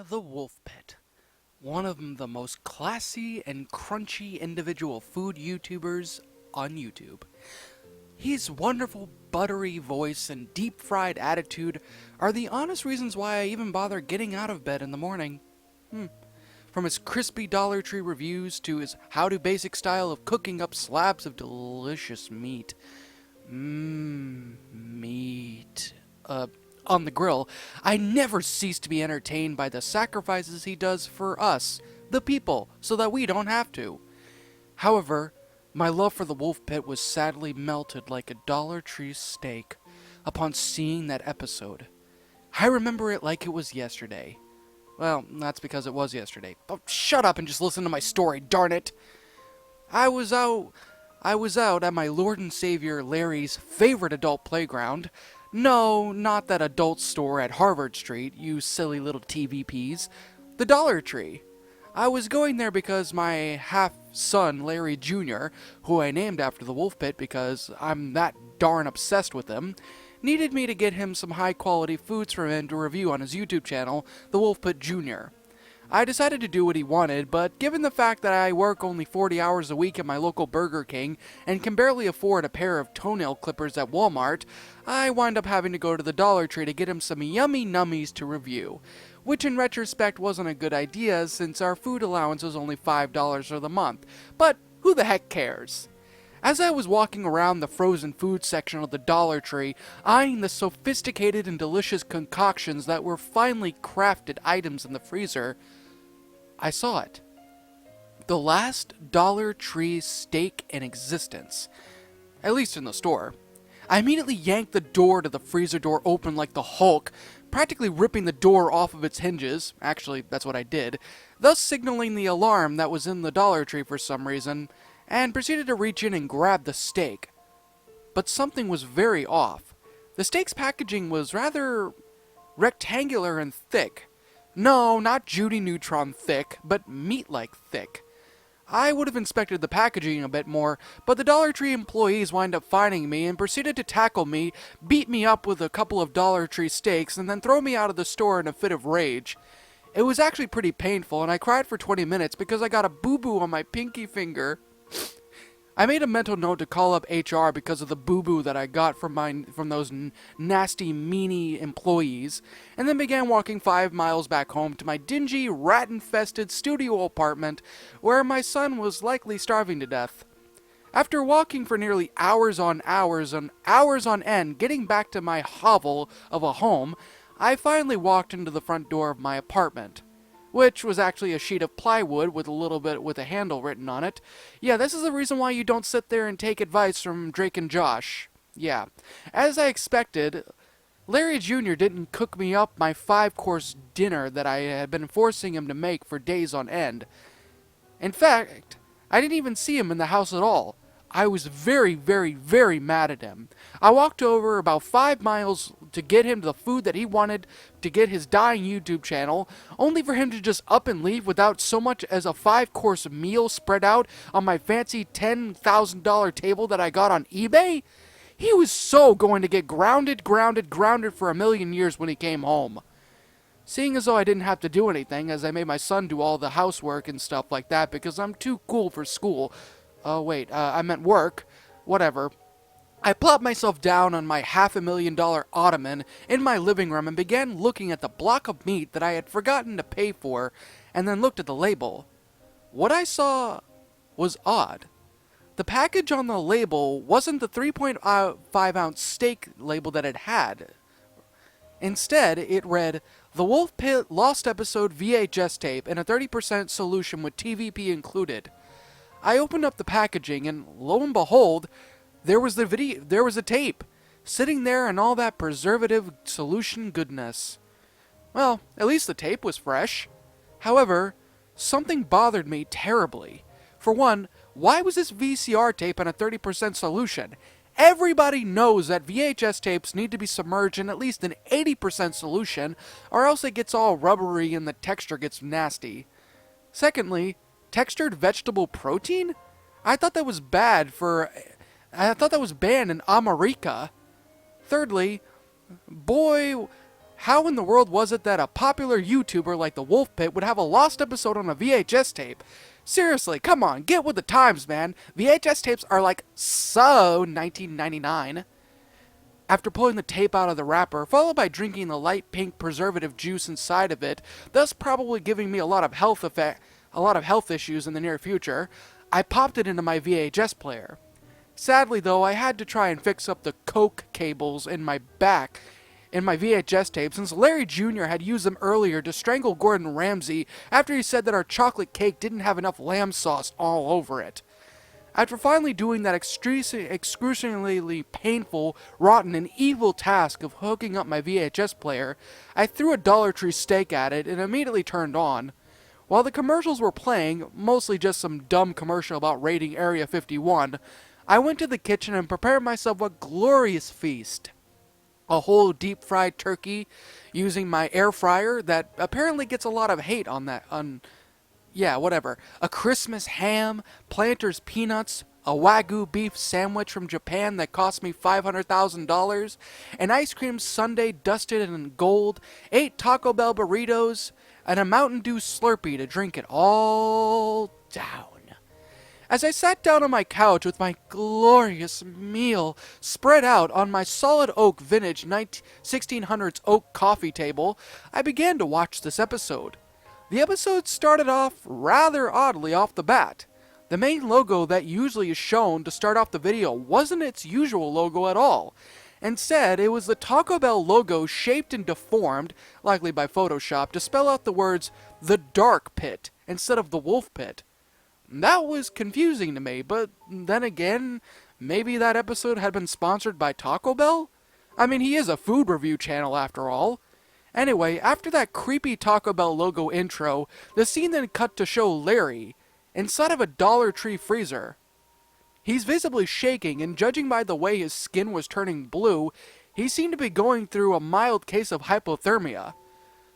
The Wolf Pit, one of the most classy and crunchy individual food YouTubers on YouTube. His wonderful buttery voice and deep fried attitude are the honest reasons why I even bother getting out of bed in the morning. From his crispy Dollar Tree reviews to his how-to basic style of cooking up slabs of delicious meat. Meat. On the grill, I never cease to be entertained by the sacrifices he does for us, the people, so that we don't have to. However, my love for the Wolf Pit was sadly melted like a Dollar Tree steak upon seeing that episode. I remember it like it was yesterday. Well, that's because it was yesterday. Oh, shut up and just listen to my story, darn it! I was out at my Lord and Savior Larry's favorite adult playground. No, not that adult store at Harvard Street, you silly little TVPs. The Dollar Tree. I was going there because my half-son, Larry Jr., who I named after the Wolf Pit because I'm that darn obsessed with him, needed me to get him some high-quality foods for him to review on his YouTube channel, The Wolf Pit Jr. I decided to do what he wanted, but given the fact that I work only 40 hours a week at my local Burger King and can barely afford a pair of toenail clippers at Walmart, I wind up having to go to the Dollar Tree to get him some yummy nummies to review, which in retrospect wasn't a good idea since our food allowance was only $5 for the month, but who the heck cares? As I was walking around the frozen food section of the Dollar Tree, eyeing the sophisticated and delicious concoctions that were finely crafted items in the freezer, I saw it. The last Dollar Tree steak in existence. At least in the store. I immediately yanked the door to the freezer door open like the Hulk, practically ripping the door off of its hinges. Actually, that's what I did. Thus signaling the alarm that was in the Dollar Tree for some reason, and proceeded to reach in and grab the steak. But something was very off. The steak's packaging was rather rectangular and thick. No, not Judy Neutron thick, but meat-like thick. I would have inspected the packaging a bit more, but the Dollar Tree employees wind up finding me and proceeded to tackle me, beat me up with a couple of Dollar Tree steaks, and then throw me out of the store in a fit of rage. It was actually pretty painful, and I cried for 20 minutes because I got a boo-boo on my pinky finger. I made a mental note to call up HR because of the boo-boo that I got from those nasty, meanie employees, and then began walking 5 miles back home to my dingy, rat-infested studio apartment where my son was likely starving to death. After walking for nearly hours on end, getting back to my hovel of a home, I finally walked into the front door of my apartment, which was actually a sheet of plywood with a handle written on it. Yeah, this is the reason why you don't sit there and take advice from Drake and Josh. Yeah. As I expected, Larry Jr. didn't cook me up my 5-course dinner that I had been forcing him to make for days on end. In fact, I didn't even see him in the house at all. I was very, very, very mad at him. I walked over about 5 miles to get him the food that he wanted to get his dying YouTube channel, only for him to just up and leave without so much as a 5-course meal spread out on my fancy $10,000 table that I got on eBay. He was so going to get grounded for a million years when he came home. Seeing as though I didn't have to do anything, as I made my son do all the housework and stuff like that because I'm too cool for school. Oh, wait, I meant work. Whatever. I plopped myself down on my $500,000 ottoman in my living room and began looking at the block of meat that I had forgotten to pay for, and then looked at the label. What I saw was odd. The package on the label wasn't the 3.5-ounce steak label that it had. Instead, it read, "The Wolf Pit Lost Episode VHS tape in a 30% solution with TVP included." I opened up the packaging, and lo and behold, there was a tape, sitting there in all that preservative solution goodness. Well, at least the tape was fresh. However, something bothered me terribly. For one, why was this VCR tape in a 30% solution? Everybody knows that VHS tapes need to be submerged in at least an 80% solution, or else it gets all rubbery and the texture gets nasty. Secondly, textured vegetable protein? I thought that was banned in America. Thirdly, boy, How in the world was it that a popular YouTuber like the Wolf Pit would have a lost episode on a VHS tape? Seriously, come on, get with the times, man. VHS tapes are like so 1999. After pulling the tape out of the wrapper, followed by drinking the light pink preservative juice inside of it, thus probably giving me a lot of health issues in the near future, I popped it into my VHS player. Sadly, though, I had to try and fix up the coke cables in my back in my VHS tape since Larry Jr. had used them earlier to strangle Gordon Ramsay after he said that our chocolate cake didn't have enough lamb sauce all over it. After finally doing that excruciatingly painful, rotten, and evil task of hooking up my VHS player, I threw a Dollar Tree steak at it and immediately turned on. While the commercials were playing, mostly just some dumb commercial about raiding Area 51, I went to the kitchen and prepared myself a glorious feast. A whole deep-fried turkey using my air fryer that apparently gets a lot of hate whatever. A Christmas ham, Planters peanuts, a Wagyu beef sandwich from Japan that cost me $500,000, an ice cream sundae dusted in gold, 8 Taco Bell burritos, and a Mountain Dew Slurpee to drink it all down. As I sat down on my couch with my glorious meal spread out on my solid oak vintage 1600s oak coffee table, I began to watch this episode. The episode started off rather oddly off the bat. The main logo that usually is shown to start off the video wasn't its usual logo at all. Instead, it was the Taco Bell logo shaped and deformed, likely by Photoshop, to spell out the words, "The Dark Pit," instead of "The Wolf Pit." That was confusing to me, but then again, maybe that episode had been sponsored by Taco Bell? I mean, he is a food review channel after all. Anyway, after that creepy Taco Bell logo intro, the scene then cut to show Larry inside of a Dollar Tree freezer. He's visibly shaking, and judging by the way his skin was turning blue, he seemed to be going through a mild case of hypothermia.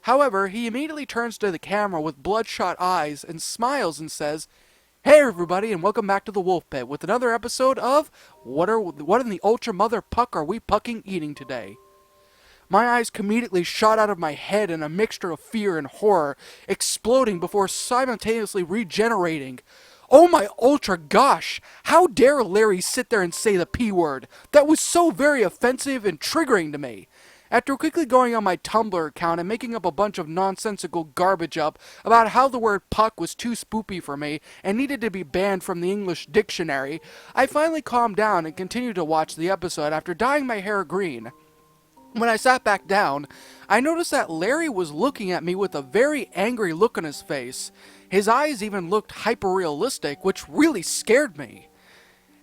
However, he immediately turns to the camera with bloodshot eyes and smiles and says, "Hey everybody, and welcome back to the Wolf Pit with another episode of What in the Ultra Mother Puck Are We Pucking Eating Today?" My eyes comedically shot out of my head in a mixture of fear and horror, exploding before simultaneously regenerating. Oh my ultra gosh! How dare Larry sit there and say the P word? That was so very offensive and triggering to me. After quickly going on my Tumblr account and making up a bunch of nonsensical garbage up about how the word puck was too spoopy for me and needed to be banned from the English dictionary, I finally calmed down and continued to watch the episode after dyeing my hair green. When I sat back down, I noticed that Larry was looking at me with a very angry look on his face. His eyes even looked hyper-realistic, which really scared me.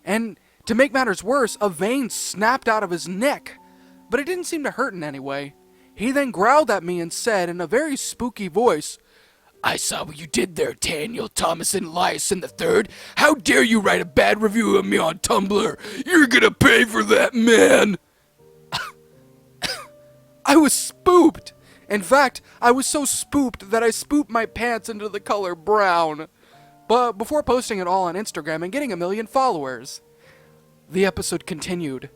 And to make matters worse, a vein snapped out of his neck. But it didn't seem to hurt in any way. He then growled at me and said in a very spooky voice, "I saw what you did there, Daniel Thomason Lyson III. How dare you write a bad review of me on Tumblr? You're gonna pay for that, man!" I was spooked. In fact, I was so spooked that I spooped my pants into the color brown. But before posting it all on Instagram and getting 1 million followers. The episode continued.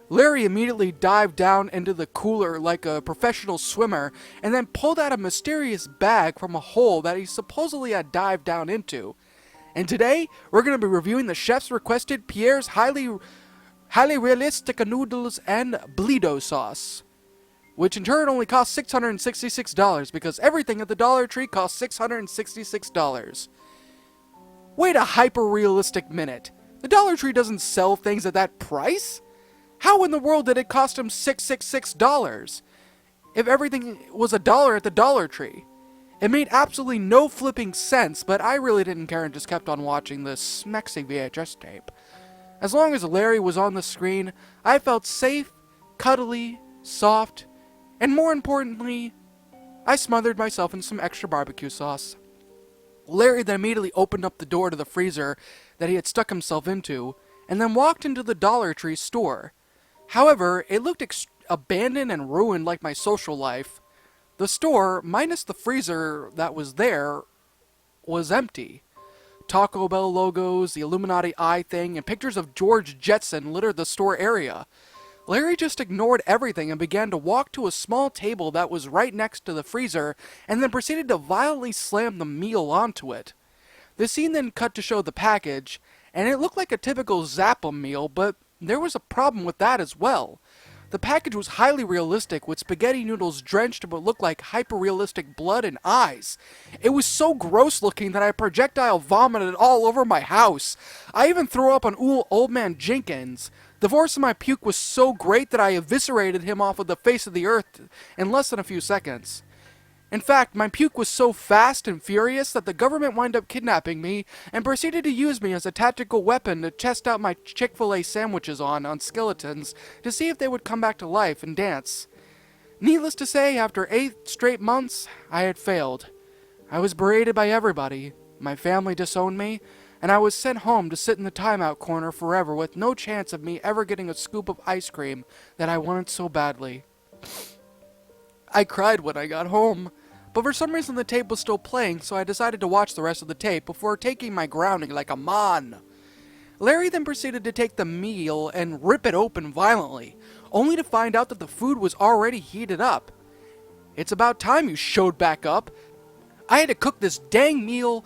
Larry immediately dived down into the cooler like a professional swimmer and then pulled out a mysterious bag from a hole that he supposedly had dived down into. And today, we're going to be reviewing the chef's requested Pierre's highly realistic noodles and Bleedo sauce, which in turn only costs $666 because everything at the Dollar Tree costs $666. Wait a hyper-realistic minute. The Dollar Tree doesn't sell things at that price? How in the world did it cost him $666 if everything was $1 at the Dollar Tree? It made absolutely no flipping sense, but I really didn't care and just kept on watching this smexy VHS tape. As long as Larry was on the screen, I felt safe, cuddly, soft, and more importantly, I smothered myself in some extra barbecue sauce. Larry then immediately opened up the door to the freezer that he had stuck himself into, and then walked into the Dollar Tree store. However, it looked abandoned and ruined like my social life. The store, minus the freezer that was there, was empty. Taco Bell logos, the Illuminati eye thing, and pictures of George Jetson littered the store area. Larry just ignored everything and began to walk to a small table that was right next to the freezer and then proceeded to violently slam the meal onto it. The scene then cut to show the package, and it looked like a typical Zappa meal, but there was a problem with that as well. The package was highly realistic, with spaghetti noodles drenched in what looked like hyper-realistic blood and eyes. It was so gross looking that I projectile vomited all over my house. I even threw up on old man Jenkins. The force of my puke was so great that I eviscerated him off of the face of the earth in less than a few seconds. In fact, my puke was so fast and furious that the government wound up kidnapping me and proceeded to use me as a tactical weapon to test out my Chick-fil-A sandwiches on skeletons to see if they would come back to life and dance. Needless to say, after 8 straight months, I had failed. I was berated by everybody, my family disowned me, and I was sent home to sit in the timeout corner forever with no chance of me ever getting a scoop of ice cream that I wanted so badly. I cried when I got home, but for some reason the tape was still playing, so I decided to watch the rest of the tape before taking my grounding like a man. Larry then proceeded to take the meal and rip it open violently, only to find out that the food was already heated up. It's about time you showed back up. I had to cook this dang meal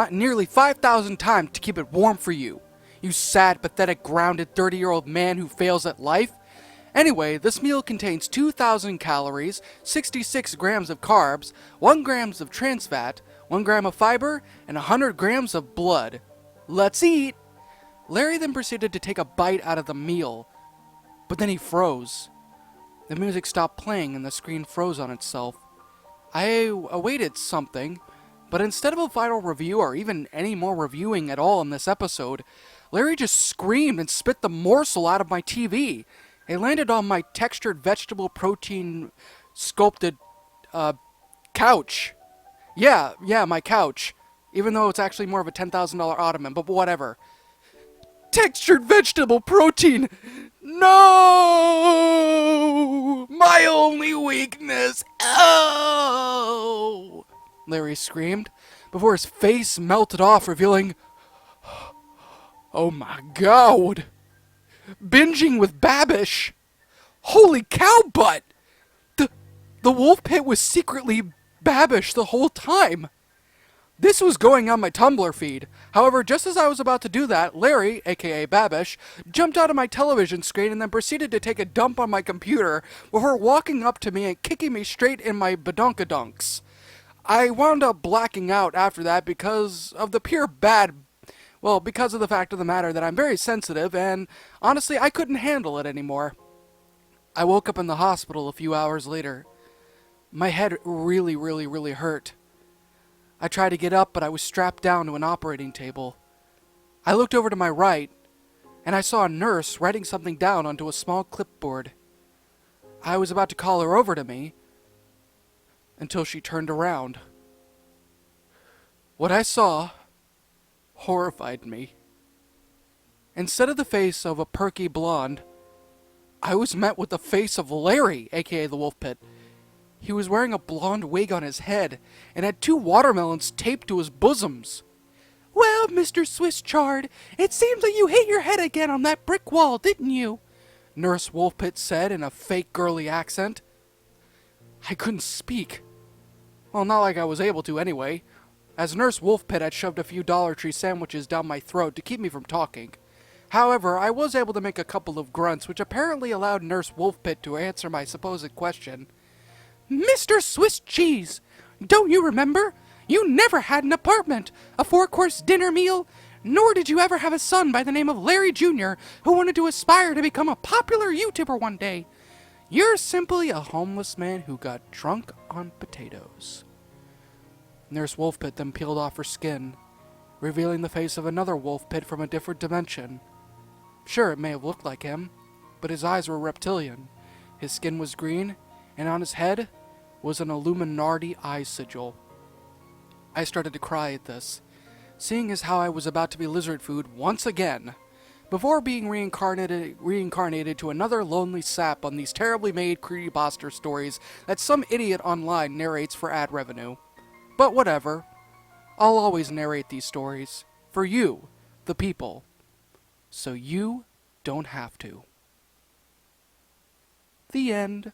nearly 5,000 times to keep it warm for you. You sad, pathetic, grounded 30-year-old man who fails at life. Anyway, this meal contains 2,000 calories, 66 grams of carbs, 1 gram of trans fat, 1 gram of fiber, and 100 grams of blood. Let's eat! Larry then proceeded to take a bite out of the meal, but then he froze. The music stopped playing and the screen froze on itself. I awaited something, but instead of a final review or even any more reviewing at all in this episode, Larry just screamed and spit the morsel out of my TV. It landed on my textured vegetable protein sculpted couch. Yeah, my couch. Even though it's actually more of a $10,000 ottoman, but whatever. Textured vegetable protein! No! My only weakness! Oh! Larry screamed, before his face melted off, revealing... Oh my god! Binging with Babish! Holy cow butt! The wolf pit was secretly Babish the whole time! This was going on my Tumblr feed. However, just as I was about to do that, Larry, aka Babish, jumped out of my television screen and then proceeded to take a dump on my computer before walking up to me and kicking me straight in my badonkadunks. I wound up blacking out after that because of the because of the fact of the matter that I'm very sensitive, and honestly, I couldn't handle it anymore. I woke up in the hospital a few hours later. My head really hurt. I tried to get up, but I was strapped down to an operating table. I looked over to my right, and I saw a nurse writing something down onto a small clipboard. I was about to call her over to me, until she turned around. What I saw horrified me. Instead of the face of a perky blonde, I was met with the face of Larry, aka the Wolf Pit. He was wearing a blonde wig on his head and had 2 watermelons taped to his bosoms. Well, Mr. Swiss Chard, it seems that you hit your head again on that brick wall, didn't you? Nurse Wolfpit said in a fake girly accent. I couldn't speak. Well, not like I was able to anyway, as Nurse Wolfpit had shoved a few Dollar Tree sandwiches down my throat to keep me from talking. However, I was able to make a couple of grunts, which apparently allowed Nurse Wolfpit to answer my supposed question. Mr. Swiss Cheese, don't you remember? You never had an apartment, a 4-course dinner meal, nor did you ever have a son by the name of Larry Jr. who wanted to aspire to become a popular YouTuber one day. You're simply a homeless man who got drunk on potatoes. Nurse Wolfpit then peeled off her skin, revealing the face of another Wolfpit from a different dimension. Sure, it may have looked like him, but his eyes were reptilian, his skin was green, and on his head was an Illuminati eye sigil. I started to cry at this, seeing as how I was about to be lizard food once again, before being reincarnated to another lonely sap on these terribly made creepypasta stories that some idiot online narrates for ad revenue. But whatever, I'll always narrate these stories, for you, the people, so you don't have to. The end.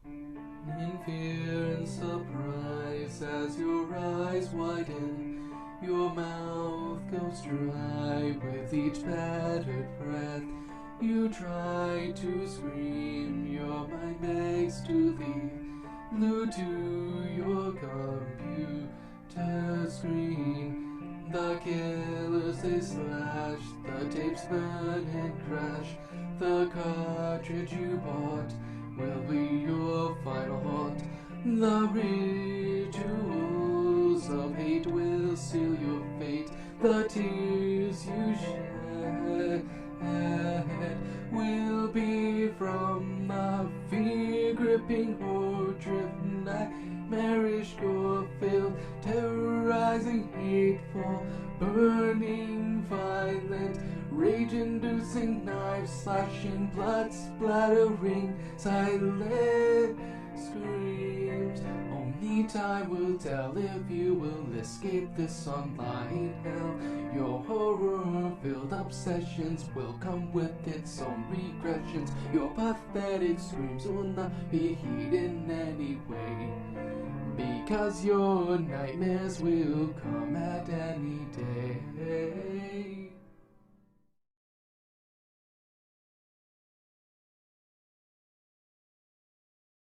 In fear and surprise, as your eyes widen, your mouth goes dry with each battered breath. You try to scream, your mind begs to leave, glued to your computer screen. The killers they slash, the tapes burn and crash. The cartridge you bought will be your final haunt. The rituals of hate will seal your fate. The tears you shed will be from the fear-gripping horde-driven nightmarish gore-filled, terrorizing, hateful, burning, violent, rage-inducing, knife-slashing, blood-splattering, silent screams. Only time will tell if you will escape this online hell. Your horror-filled obsessions will come with its own regressions. Your pathetic screams will not be heeded in any way, because your nightmares will come at any day.